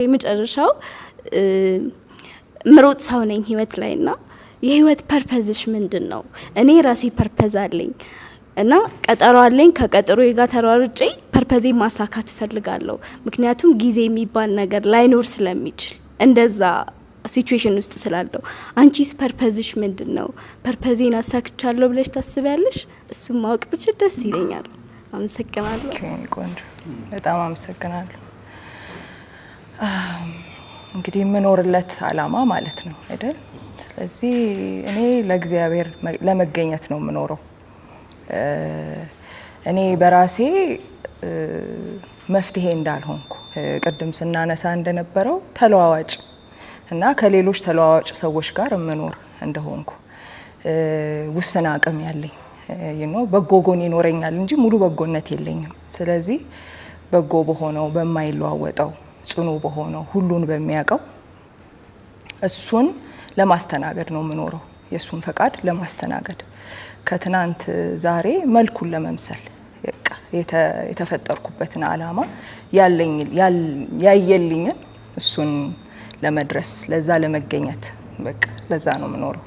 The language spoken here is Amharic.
የመጨረሻው ምሮጥ ሰው ነኝ ህይወት ላይና የህይወት ፐርፐዝሽ ምንድነው? እኔ ራሴ ፐርፐዝ አለኝ እና ቀጠሮ አለኝ ከቀጠሮዬ ጋር ተሯሩጬ ፐርፐዜ ማሳካት ፈልጋለሁ ምክንያቱም ጊዜ የሚባል ነገር ላይኖር ስለሚችል እንደዛ ሲቹዌሽን ውስጥ ስላለው አንቺስ ፐርፐዝሽ ምንድነው? ፐርፐዜን አሳክቻለሁ ብለሽ ታስቢያለሽ? እሱም ማወቅ ብቻ ደስ ይለኛል። አመሰግናለሁ። ቆንጆ በጣም አመሰግናለሁ። እንግዲህ የምኖርለት አላማ ማለት ነው አይደል? ስለዚህ እኔ ለእግዚአብሔር ለመገኘት ነው የምኖረው። እኔ በራሴ መፍትሄ እንዳልሆንኩ ቅድም ስናነሳ እንደነበረው ተለዋዋጭ እና ከሌሎች ተለዋዋጭ ሰዎች ጋር የምኖር እንደሆንኩ ውስን አቅም ያለኝ በጎ ጎን ይኖረኛል እንጂ ሙሉ በጎነት የለኝም። ስለዚህ በጎ በሆነው በማይለዋወጠው ጽኑ በሆነው ሁሉን በሚያቀው እሱን ለማስተናገድ ነው የምኖረው። የሱን ፈቃድ ለማስተናገድ ከትናንት ዛሬ መልኩን ለመምሰል የተፈጠርኩበትን አላማ ያየልኝን እሱን ለመድረስ ለዛ ለመገኘት በቃ ለዛ ነው የምኖረው።